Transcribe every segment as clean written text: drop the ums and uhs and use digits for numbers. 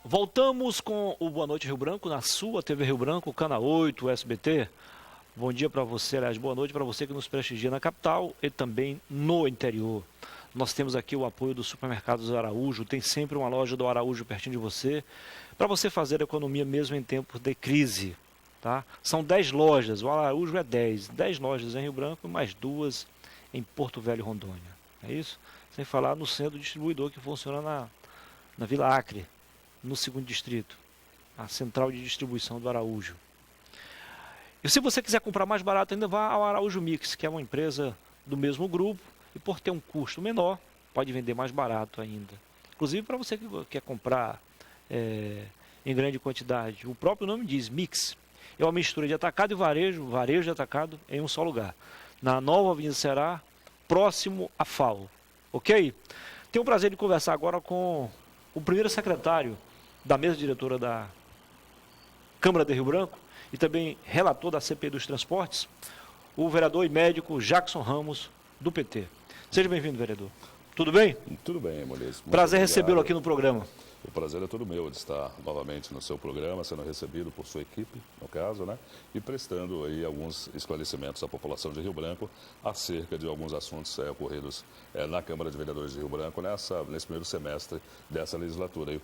Voltamos com o Boa Noite Rio Branco, na sua TV Rio Branco, Canal 8, SBT. Bom dia para você, aliás, boa noite para você que nos prestigia na capital e também no interior. Nós temos aqui o apoio do Supermercados Araújo, tem sempre uma loja do Araújo pertinho de você, para você fazer economia mesmo em tempos de crise. Tá? São 10 lojas, o Araújo é 10 lojas em Rio Branco, mais 2 em Porto Velho, Rondônia. É isso? Sem falar no centro distribuidor que funciona na Vila Acre, no 2º distrito, a central de distribuição do Araújo. E se você quiser comprar mais barato ainda, vá ao Araújo Mix, que é uma empresa do mesmo grupo, e por ter um custo menor, pode vender mais barato ainda. Inclusive para você que quer comprar em grande quantidade. O próprio nome diz Mix. É uma mistura de atacado e varejo de atacado em um só lugar. Na Nova Avenida Ceará, próximo à FAO. Ok? Tenho o prazer de conversar agora com o primeiro secretário da mesa diretora da Câmara de Rio Branco e também relator da CPI dos Transportes, o vereador e médico Jackson Ramos, do PT. Seja bem-vindo, vereador. Tudo bem? Tudo bem, Moniz. Prazer recebê-lo aqui no programa. O prazer é todo meu de estar novamente no seu programa, sendo recebido por sua equipe, no caso, né? E prestando aí alguns esclarecimentos à população de Rio Branco acerca de alguns assuntos ocorridos na Câmara de Vereadores de Rio Branco nesse primeiro semestre dessa legislatura. Eu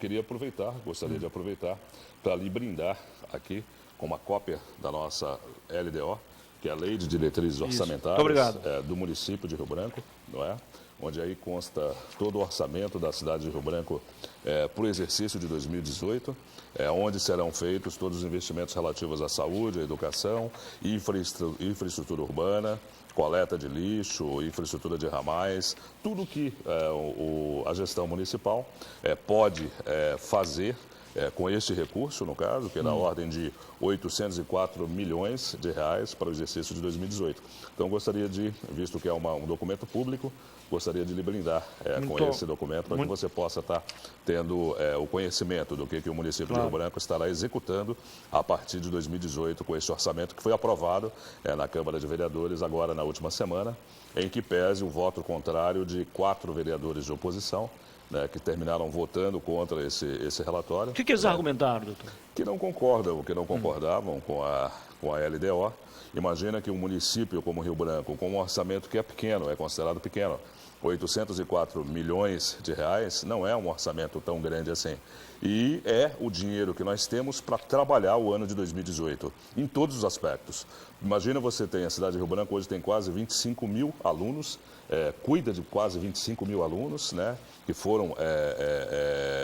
gostaria de aproveitar para lhe brindar aqui com uma cópia da nossa LDO, que é a Lei de Diretrizes Orçamentárias do município de Rio Branco, não é? Onde aí consta todo o orçamento da cidade de Rio Branco para o exercício de 2018, onde serão feitos todos os investimentos relativos à saúde, à educação, infraestrutura urbana, coleta de lixo, infraestrutura de ramais, tudo que a gestão municipal pode fazer com este recurso, no caso, que é da ordem de 804 milhões de reais para o exercício de 2018. Então, gostaria de, visto que é um documento público, gostaria de lhe brindar com esse documento para que você possa estar tendo o conhecimento do que o município de Rio Branco estará executando a partir de 2018 com esse orçamento que foi aprovado na Câmara de Vereadores agora na última semana, em que pese o voto contrário de 4 vereadores de oposição, que terminaram votando contra esse relatório. O que eles argumentaram, doutor? Que não concordavam com a LDO. Imagina que um município como Rio Branco, com um orçamento que é pequeno, é considerado pequeno, 804 milhões de reais, não é um orçamento tão grande assim. E é o dinheiro que nós temos para trabalhar o ano de 2018, em todos os aspectos. Imagina você tem, a cidade de Rio Branco hoje tem quase 25 mil alunos, cuida de quase 25 mil alunos, né, que foram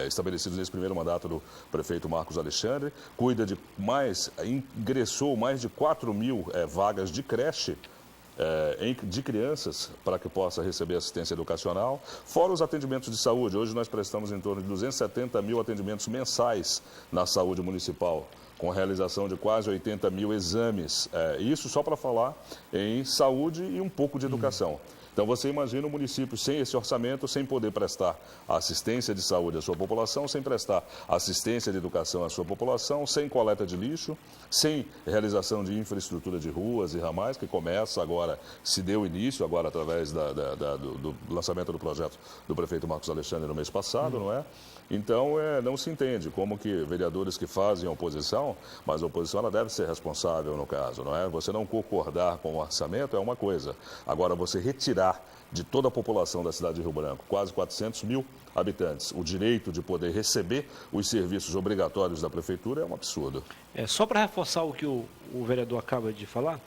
estabelecidos nesse primeiro mandato do prefeito Marcos Alexandre, ingressou mais de 4 mil vagas de creche, de crianças para que possa receber assistência educacional, fora os atendimentos de saúde. Hoje nós prestamos em torno de 270 mil atendimentos mensais na saúde municipal, com realização de quase 80 mil exames. Isso só para falar em saúde e um pouco de educação. Então você imagina o município sem esse orçamento, sem poder prestar assistência de saúde à sua população, sem prestar assistência de educação à sua população, sem coleta de lixo, sem realização de infraestrutura de ruas e ramais, que começa agora, se deu início agora através do lançamento do projeto do prefeito Marcos Alexandre no mês passado, não é? Então, não se entende como que vereadores que fazem oposição, mas a oposição ela deve ser responsável no caso, não é? Você não concordar com o orçamento é uma coisa. Agora, você retirar de toda a população da cidade de Rio Branco, quase 400 mil habitantes, o direito de poder receber os serviços obrigatórios da prefeitura é um absurdo. Só para reforçar o que o vereador acaba de falar,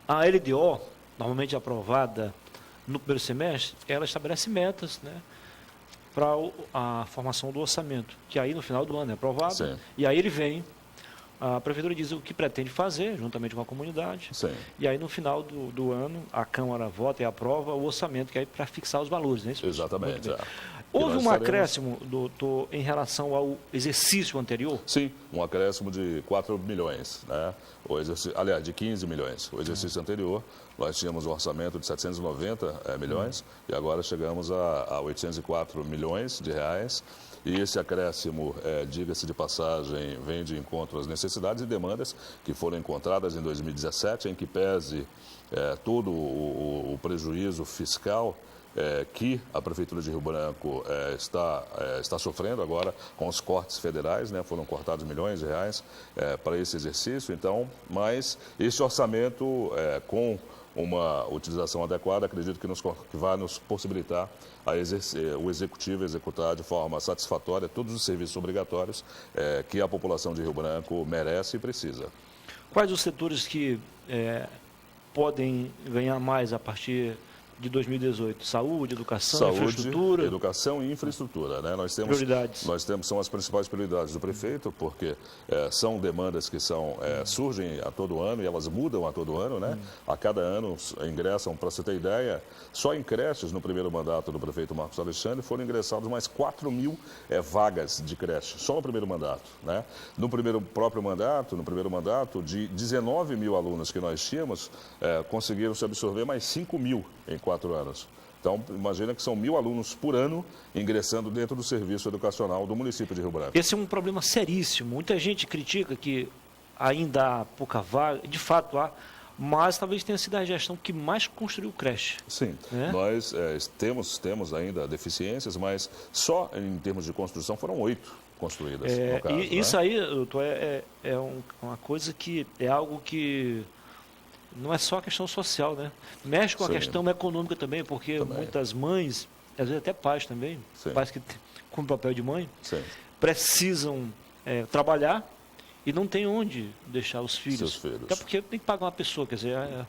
a LDO, normalmente aprovada no primeiro semestre, ela estabelece metas, né, para a formação do orçamento, que aí no final do ano é aprovado. Sim. E aí ele vem, a prefeitura diz o que pretende fazer, juntamente com a comunidade. Sim. E aí no final do ano a Câmara vota e aprova o orçamento, que é para fixar os valores, né? Exatamente. Houve um acréscimo, doutor, em relação ao exercício anterior? Sim, um acréscimo de 4 milhões, né? Aliás, de 15 milhões. O exercício anterior, nós tínhamos um orçamento de 790 milhões e agora chegamos a 804 milhões de reais. E esse acréscimo, diga-se de passagem, vem de encontro às necessidades e demandas que foram encontradas em 2017, em que pese todo o prejuízo fiscal que a Prefeitura de Rio Branco está sofrendo agora com os cortes federais, né? Foram cortados milhões de reais para esse exercício, então, mas esse orçamento com uma utilização adequada, acredito que vai nos possibilitar o Executivo executar de forma satisfatória todos os serviços obrigatórios que a população de Rio Branco merece e precisa. Quais os setores que podem ganhar mais a partir de 2018? Saúde, educação, infraestrutura? Educação e infraestrutura, né? Prioridades. São as principais prioridades do prefeito, porque são demandas que surgem a todo ano e elas mudam a todo ano, né? A cada ano ingressam, para você ter ideia, só em creches no primeiro mandato do prefeito Marcos Alexandre foram ingressados mais 4.000 vagas de creche, só no primeiro mandato, né? No primeiro mandato, de 19.000 alunos que nós tínhamos, conseguiram se absorver mais 5.000 em 4 anos. Então, imagina que são 1.000 alunos por ano ingressando dentro do serviço educacional do município de Rio Branco. Esse é um problema seríssimo. Muita gente critica que ainda há pouca vaga, de fato há, mas talvez tenha sido a gestão que mais construiu creche. Sim, nós temos ainda deficiências, mas só em termos de construção foram 8 construídas, no caso. Isso aí, doutor, uma coisa que é algo que não é só a questão social, né? Mexe com a questão econômica também, porque muitas mães, às vezes até pais também, pais que cumprem o papel de mãe, precisam trabalhar e não tem onde deixar os filhos. Seus filhos. Até porque tem que pagar uma pessoa, quer dizer, é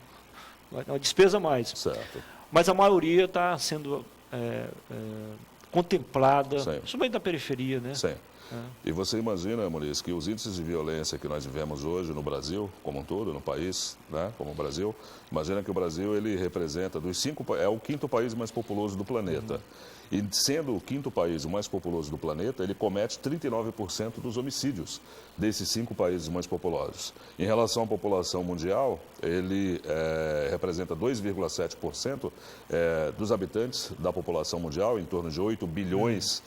uma despesa a mais. Certo. Mas a maioria está sendo contemplada, principalmente da periferia, né? Sim. E você imagina, Muniz, que os índices de violência que nós vivemos hoje no Brasil, como um todo, no país, né, como o Brasil, imagina que o Brasil ele representa, é o 5º país mais populoso do planeta. E sendo o 5º país o mais populoso do planeta, ele comete 39% dos homicídios desses 5 países mais populosos. Em relação à população mundial, ele representa 2,7% dos habitantes da população mundial, em torno de 8 bilhões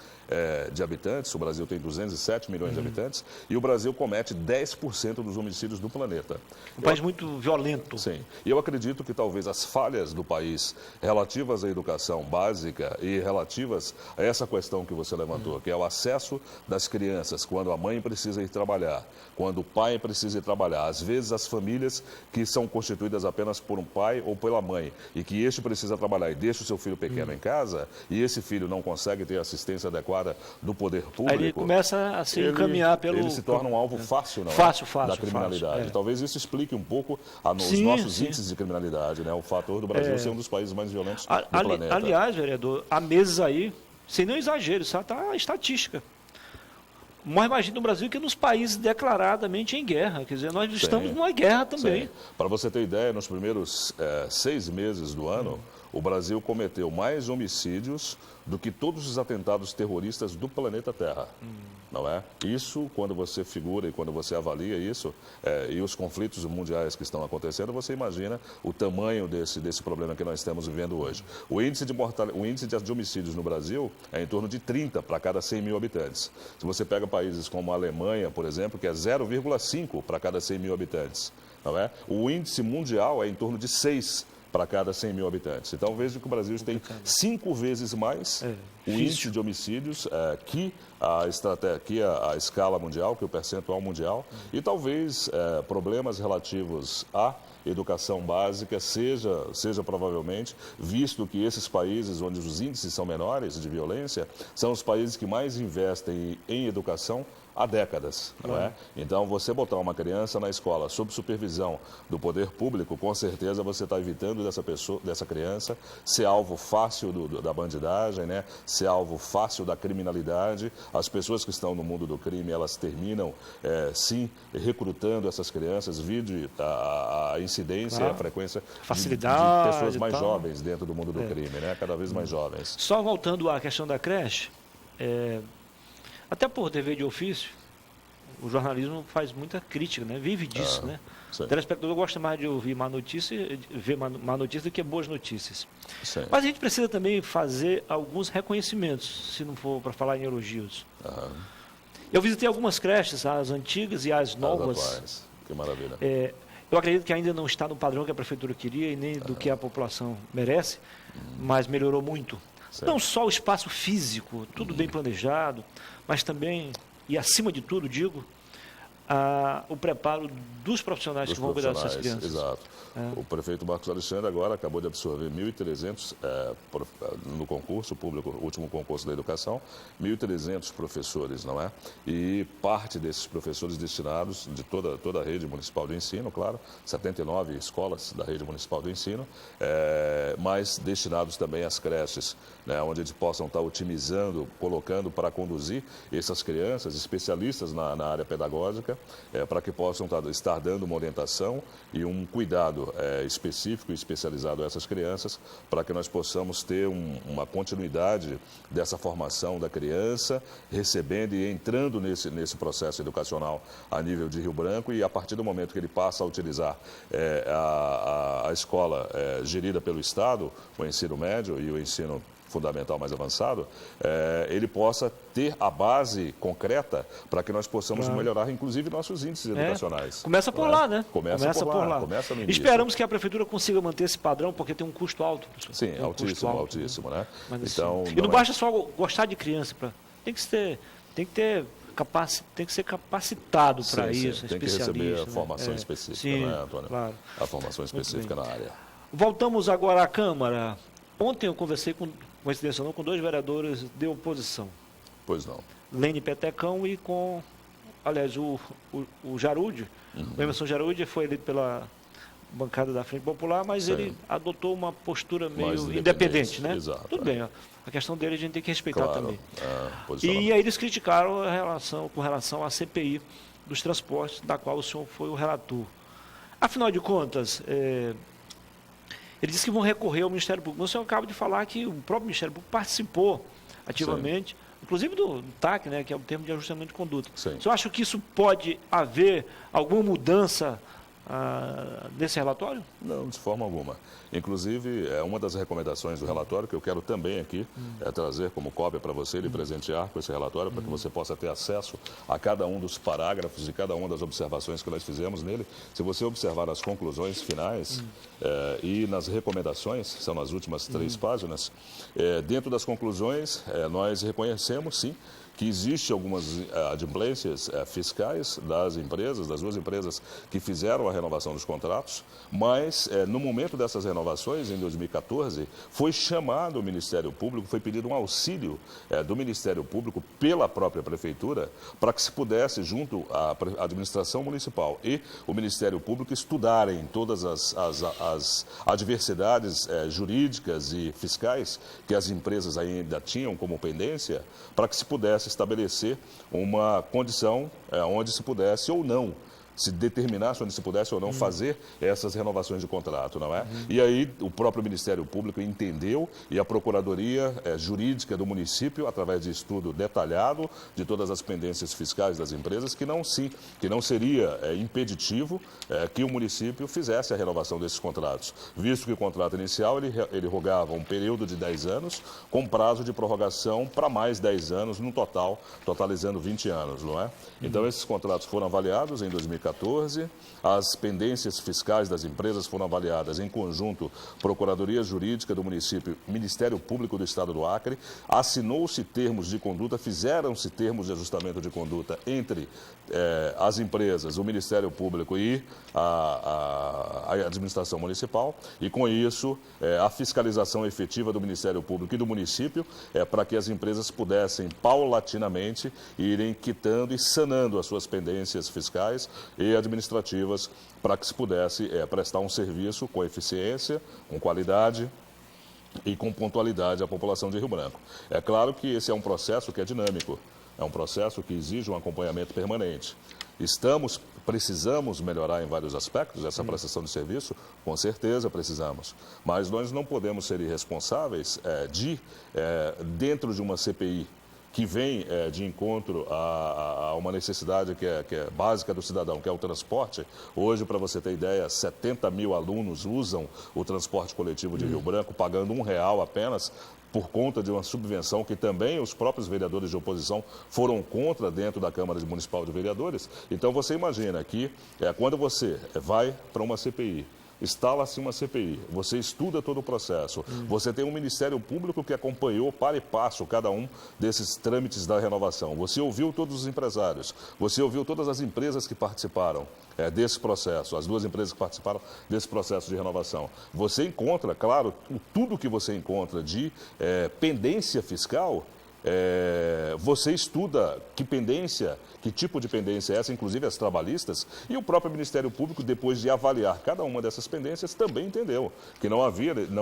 de habitantes. O Brasil tem 207 milhões de habitantes e o Brasil comete 10% dos homicídios do planeta. Um país muito violento. Sim. E eu acredito que talvez as falhas do país relativas à educação básica e relativas a essa questão que você levantou, que é o acesso das crianças quando a mãe precisa ir trabalhar, quando o pai precisa ir trabalhar. Às vezes as famílias que são constituídas apenas por um pai ou pela mãe e que este precisa trabalhar e deixa o seu filho pequeno em casa e esse filho não consegue ter assistência adequada do poder público. Aí ele começa a se encaminhar pelo... Ele se torna um alvo fácil, não fácil, da criminalidade. Fácil, Talvez isso explique um pouco os nossos índices de criminalidade, né? O fator do Brasil ser um dos países mais violentos do planeta. Aliás, vereador, há meses aí, sem nenhum exagero, isso está estatística. Mais imagina no Brasil que nos países declaradamente em guerra. Quer dizer, nós estamos numa guerra também. Para você ter ideia, nos primeiros 6 meses do ano, o Brasil cometeu mais homicídios do que todos os atentados terroristas do planeta Terra. Não é? Isso, quando você figura e quando você avalia isso, e os conflitos mundiais que estão acontecendo, você imagina o tamanho desse problema que nós estamos vivendo hoje. O índice de homicídios no Brasil é em torno de 30 para cada 100 mil habitantes. Se você pega países como a Alemanha, por exemplo, que é 0,5 para cada 100 mil habitantes. Não é? O índice mundial é em torno de 6 para cada 100 mil habitantes. Então, vejo que o Brasil tem 5 vezes mais o índice de homicídios que a escala mundial, que o percentual mundial, e talvez problemas relativos à educação básica seja provavelmente, visto que esses países onde os índices são menores de violência, são os países que mais investem em educação há décadas, não é? Então, você botar uma criança na escola sob supervisão do poder público, com certeza você está evitando dessa criança ser alvo fácil da bandidagem, né? Ser alvo fácil da criminalidade. As pessoas que estão no mundo do crime, elas terminam, sim, recrutando essas crianças, vide a incidência e a frequência facilidade de pessoas mais jovens dentro do mundo do crime, né? Cada vez mais jovens. Só voltando à questão da creche, até por dever de ofício, o jornalismo faz muita crítica, né? Vive disso, né? O telespectador gosta mais de ouvir má notícia, ver má notícia do que boas notícias. Sim. Mas a gente precisa também fazer alguns reconhecimentos, se não for para falar em elogios. Eu visitei algumas creches, as antigas e as novas. As atuais. Que maravilha. Eu acredito que ainda não está no padrão que a prefeitura queria e nem do que a população merece, mas melhorou muito. Certo. Não só o espaço físico, tudo bem planejado, mas também, e acima de tudo, digo, o preparo dos profissionais que vão cuidar dessas crianças. Exato. O prefeito Marcos Alexandre agora acabou de absorver 1.300 no concurso público, último concurso da educação, 1.300 professores, não é? E parte desses professores destinados de toda a rede municipal de ensino, claro, 79 escolas da rede municipal de ensino, mas destinados também às creches, né, onde eles possam estar otimizando, colocando para conduzir essas crianças, especialistas na área pedagógica, para que possam estar dando uma orientação e um cuidado específico e especializado a essas crianças, para que nós possamos ter uma continuidade dessa formação da criança, recebendo e entrando nesse processo educacional a nível de Rio Branco, e a partir do momento que ele passa a utilizar a escola gerida pelo Estado, o ensino médio e o ensino fundamental mais avançado, ele possa ter a base concreta para que nós possamos melhorar, inclusive, nossos índices educacionais. Começa por lá, né? Começa por lá. Começa no início. Esperamos que a Prefeitura consiga manter esse padrão, porque tem um custo alto. Sim, altíssimo, né? Mas, então, e não basta só gostar de criança, tem que ser capacitado para isso, tem que receber a formação específica, né, Antônio? Claro. A formação específica na área. Voltamos agora à Câmara. Ontem eu conversei coincidência não, com 2 vereadores de oposição. Pois não. Lene Petecão e com, aliás, o Jarude. O Emerson Jarude foi eleito pela bancada da Frente Popular, mas ele adotou uma postura meio independente, né? Exato. Tudo bem, a questão dele a gente tem que respeitar também. E aí eles criticaram com relação à CPI dos transportes, da qual o senhor foi o relator. Afinal de contas, ele disse que vão recorrer ao Ministério Público. O senhor acaba de falar que o próprio Ministério Público participou ativamente, inclusive do TAC, né, que é o termo de ajustamento de conduta. Sim. O senhor acha que isso pode haver alguma mudança nesse relatório? Não, de forma alguma. Inclusive, uma das recomendações do relatório, que eu quero também aqui trazer como cópia para você, lhe presentear com esse relatório, para que você possa ter acesso a cada um dos parágrafos e cada uma das observações que nós fizemos nele. Se você observar as conclusões finais e nas recomendações, são nas últimas 3 páginas, dentro das conclusões, nós reconhecemos, sim, que existe algumas adimplências fiscais das 2 empresas que fizeram a renovação dos contratos, mas no momento dessas renovações, em 2014, foi chamado o Ministério Público, foi pedido um auxílio do Ministério Público pela própria Prefeitura, para que se pudesse, junto à administração municipal e o Ministério Público, estudarem todas as adversidades jurídicas e fiscais que as empresas ainda tinham como pendência, para que se pudesse estabelecer uma condição onde se pudesse ou não, se determinasse onde se pudesse ou não fazer essas renovações de contrato, não é? E aí o próprio Ministério Público entendeu, e a Procuradoria Jurídica do município, através de estudo detalhado de todas as pendências fiscais das empresas, que não seria impeditivo que o município fizesse a renovação desses contratos, visto que o contrato inicial ele rogava um período de 10 anos, com prazo de prorrogação para mais 10 anos no total, totalizando 20 anos, não é? Então esses contratos foram avaliados em 2014, as pendências fiscais das empresas foram avaliadas em conjunto, Procuradoria Jurídica do município, Ministério Público do Estado do Acre, assinou-se termos de conduta, fizeram-se termos de ajustamento de conduta entre as empresas, o Ministério Público e a administração municipal, e com isso a fiscalização efetiva do Ministério Público e do município, para que as empresas pudessem paulatinamente irem quitando e sanando as suas pendências fiscais e administrativas, para que se pudesse prestar um serviço com eficiência, com qualidade e com pontualidade à população de Rio Branco. É claro que esse é um processo que é dinâmico, é um processo que exige um acompanhamento permanente. Precisamos melhorar em vários aspectos essa prestação de serviço? Com certeza precisamos. Mas nós não podemos ser irresponsáveis dentro de uma CPI que vem de encontro a uma necessidade que é básica do cidadão, que é o transporte. Hoje, para você ter ideia, 70 mil alunos usam o transporte coletivo de Rio Branco, pagando R$1 apenas, por conta de uma subvenção que também os próprios vereadores de oposição foram contra dentro da Câmara Municipal de Vereadores. Então você imagina que quando você vai para uma CPI, instala-se uma CPI, você estuda todo o processo, você tem um Ministério Público que acompanhou para e passo cada um desses trâmites da renovação, você ouviu todos os empresários, você ouviu todas as empresas que participaram desse processo, as 2 empresas que participaram desse processo de renovação. Você encontra, claro, tudo que você encontra de pendência fiscal, você estuda que pendência, que tipo de pendência é essa, inclusive as trabalhistas, e o próprio Ministério Público, depois de avaliar cada uma dessas pendências, também entendeu que não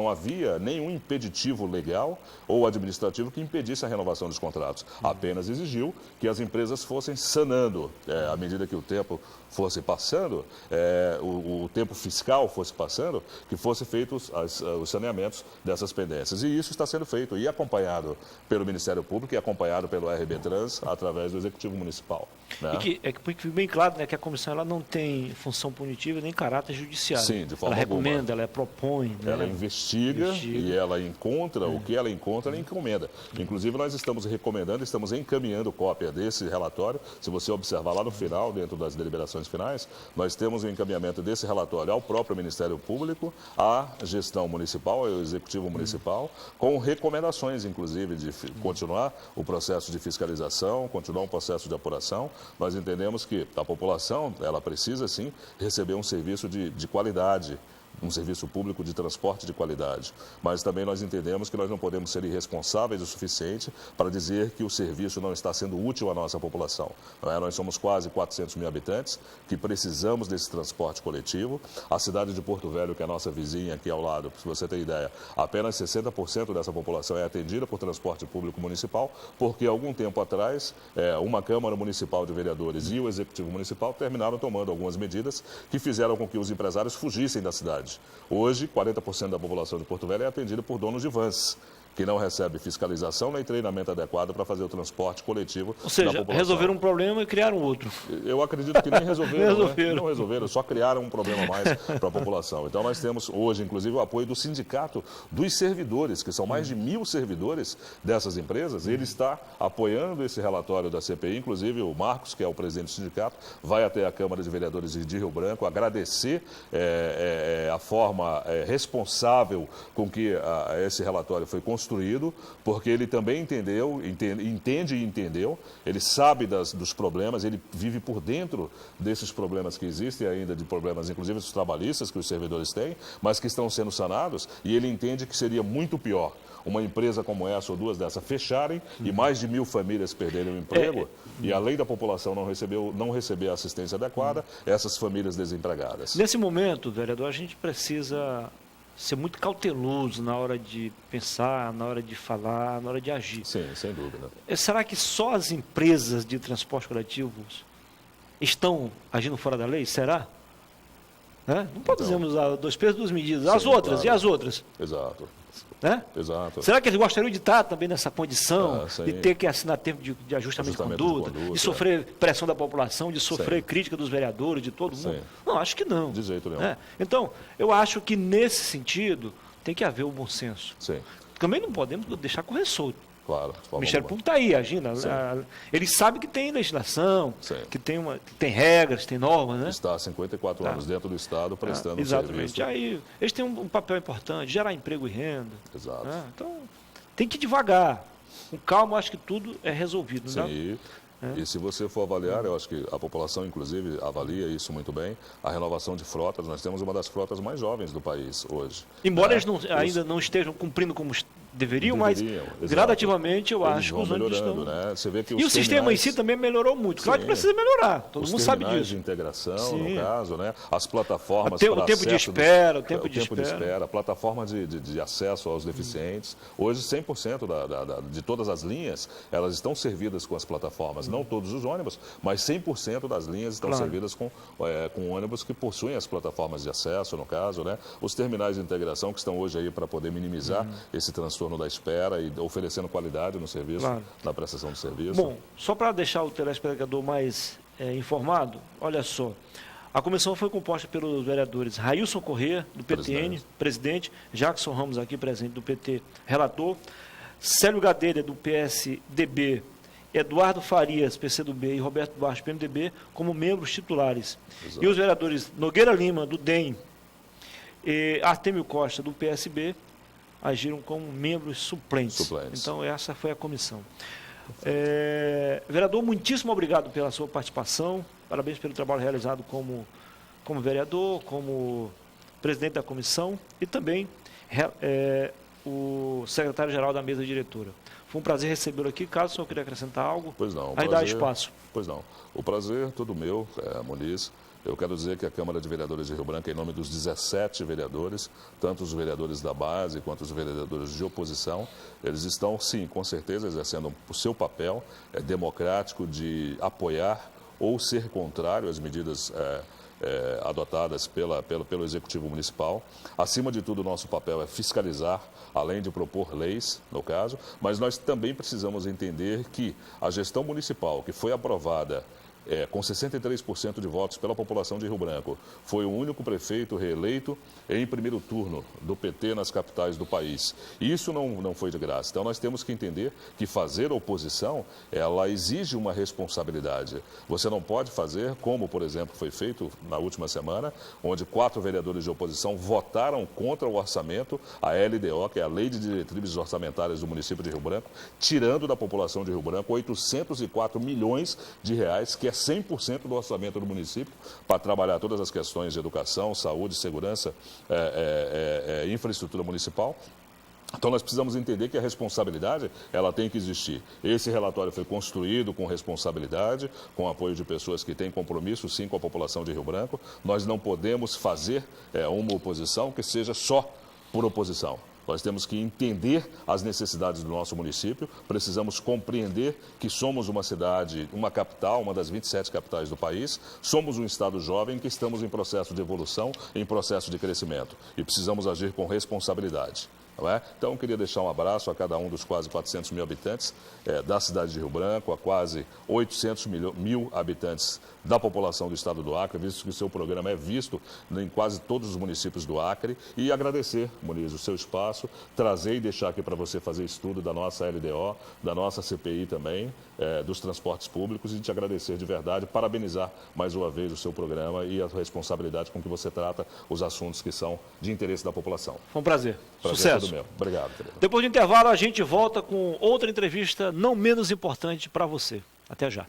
havia nenhum impeditivo legal ou administrativo que impedisse a renovação dos contratos. Apenas exigiu que as empresas fossem sanando, à medida que o tempo fosse passando, o tempo fiscal fosse passando, que fossem feitos os saneamentos dessas pendências. E isso está sendo feito e acompanhado pelo Ministério Público e acompanhado pelo RB Trans através do Executivo Municipal. Né? E que fique bem claro, né, que a comissão ela não tem função punitiva nem caráter judiciário. Sim, de forma ela recomenda, alguma. ela propõe. Né? Ela investiga e ela encontra o que ela encontra, ela encomenda. Inclusive, nós estamos recomendando, estamos encaminhando cópia desse relatório. Se você observar lá no final, dentro das deliberações finais, nós temos o encaminhamento desse relatório ao próprio Ministério Público, à gestão municipal, ao Executivo Municipal, com recomendações, inclusive, de continuar o processo de fiscalização, continuar um processo de apuração. Nós entendemos que a população, ela precisa, sim, receber um serviço de qualidade, um serviço público de transporte de qualidade. Mas também nós entendemos que nós não podemos ser irresponsáveis o suficiente para dizer que o serviço não está sendo útil à nossa população. Não é? Nós somos quase 400 mil habitantes que precisamos desse transporte coletivo. A cidade de Porto Velho, que é a nossa vizinha aqui ao lado, se você tem ideia, apenas 60% dessa população é atendida por transporte público municipal, porque algum tempo atrás, uma Câmara Municipal de Vereadores e o Executivo Municipal terminaram tomando algumas medidas que fizeram com que os empresários fugissem da cidade. Hoje, 40% da população de Porto Velho é atendida por donos de vans, que não recebe fiscalização nem treinamento adequado para fazer o transporte coletivo. Ou seja, resolveram um problema e criaram outro. Eu acredito que nem resolveram, resolveram. Né? Não resolveram, só criaram um problema a mais para a população. Então nós temos hoje, inclusive, o apoio do sindicato dos servidores, que são mais de 1.000 servidores dessas empresas. Ele está apoiando esse relatório da CPI, inclusive o Marcos, que é o presidente do sindicato, vai até a Câmara de Vereadores de Rio Branco agradecer a forma responsável com que esse relatório foi construído, porque ele também entende e entendeu, ele sabe dos problemas, ele vive por dentro desses problemas que existem ainda, de problemas inclusive dos trabalhistas que os servidores têm, mas que estão sendo sanados, e ele entende que seria muito pior uma empresa como essa ou 2 dessas fecharem e mais de 1.000 famílias perderem o emprego e além da população não receber a assistência adequada, essas famílias desempregadas. Nesse momento, vereador, a gente precisa ser muito cauteloso na hora de pensar, na hora de falar, na hora de agir. Sim, sem dúvida. Será que só as empresas de transporte coletivo estão agindo fora da lei? Será? Né? Não podemos usar 2 pesos, 2 medidas. As outras, claro. E as outras? Exato. Né? Exato. Será que eles gostariam de estar também nessa condição, de ter que assinar tempo de ajustamento de conduta, de sofrer pressão da população, de sofrer crítica dos vereadores, de todo mundo? Não, acho que não. De jeito nenhum. Né? Então, eu acho que nesse sentido tem que haver o bom senso. Sim. Também não podemos deixar correr solto. Claro, o Ministério Público está aí agindo. Ele sabe que tem legislação, que tem regras, tem normas. Né? Está há 54 anos dentro do Estado prestando exatamente. serviço. Aí, eles têm um papel importante, gerar emprego e renda. Exato. Né? Então, tem que ir devagar. Com calma, acho que tudo é resolvido. Sim, e se você for avaliar, eu acho que a população, inclusive, avalia isso muito bem, a renovação de frotas. Nós temos uma das frotas mais jovens do país hoje. Embora eles ainda não estejam cumprindo como deveriam, mas gradativamente eu acho que os ônibus estão... Né? Você vê que e o sistema em si também melhorou muito. Claro que precisa melhorar, todo mundo sabe disso. Os de integração, no caso, né? As plataformas o tempo de espera, o tempo de espera, a plataforma de acesso aos deficientes. Hoje, 100% de todas as linhas, elas estão servidas com as plataformas. Não todos os ônibus, mas 100% das linhas estão servidas com ônibus que possuem as plataformas de acesso, no caso, né? Os terminais de integração que estão hoje aí para poder minimizar esse transtorno da espera e oferecendo qualidade no serviço, na prestação do serviço. Bom, só para deixar o telespectador mais informado, olha só, a comissão foi composta pelos vereadores Railson Corrêa, do PTN, presidente, Jackson Ramos, aqui presente, do PT, relator, Célio Gadelha, do PSDB, Eduardo Farias, PCdoB, e Roberto Duarte, PMDB, como membros titulares. Exato. E os vereadores Nogueira Lima, do DEM, e Artêmio Costa, do PSB, agiram como membros suplentes. Então, essa foi a comissão. Vereador, muitíssimo obrigado pela sua participação. Parabéns pelo trabalho realizado como vereador, como presidente da comissão e também o secretário-geral da mesa diretora. Foi um prazer recebê-lo aqui. Caso o senhor queira acrescentar algo, pois não, aí dá espaço. Pois não. O prazer é todo meu, Muniz. Eu quero dizer que a Câmara de Vereadores de Rio Branco, em nome dos 17 vereadores, tanto os vereadores da base quanto os vereadores de oposição, eles estão, sim, com certeza, exercendo o seu papel democrático de apoiar ou ser contrário às medidas adotadas pelo Executivo Municipal. Acima de tudo, o nosso papel é fiscalizar, além de propor leis, no caso, mas nós também precisamos entender que a gestão municipal, que foi aprovada com 63% de votos pela população de Rio Branco, foi o único prefeito reeleito em primeiro turno do PT nas capitais do país. E isso não foi de graça. Então, nós temos que entender que fazer oposição, ela exige uma responsabilidade. Você não pode fazer como, por exemplo, foi feito na última semana, onde 4 vereadores de oposição votaram contra o orçamento, a LDO, que é a Lei de Diretrizes Orçamentárias do município de Rio Branco, tirando da população de Rio Branco 804 milhões de reais, que é 100% do orçamento do município, para trabalhar todas as questões de educação, saúde, segurança, infraestrutura municipal. Então, nós precisamos entender que a responsabilidade, ela tem que existir. Esse relatório foi construído com responsabilidade, com apoio de pessoas que têm compromisso, sim, com a população de Rio Branco. Nós não podemos fazer uma oposição que seja só por oposição. Nós temos que entender as necessidades do nosso município, precisamos compreender que somos uma cidade, uma capital, uma das 27 capitais do país, somos um estado jovem que estamos em processo de evolução, em processo de crescimento e precisamos agir com responsabilidade. Então, eu queria deixar um abraço a cada um dos quase 400 mil habitantes da cidade de Rio Branco, a quase 800 mil habitantes da população do estado do Acre, visto que o seu programa é visto em quase todos os municípios do Acre, e agradecer, Muniz, o seu espaço, trazer e deixar aqui para você fazer estudo da nossa LDO, da nossa CPI também, dos transportes públicos, e te agradecer de verdade, parabenizar mais uma vez o seu programa e a responsabilidade com que você trata os assuntos que são de interesse da população. Foi um prazer. Sucesso. Meu. Obrigado, querido. Depois do intervalo, a gente volta com outra entrevista não menos importante para você. Até já.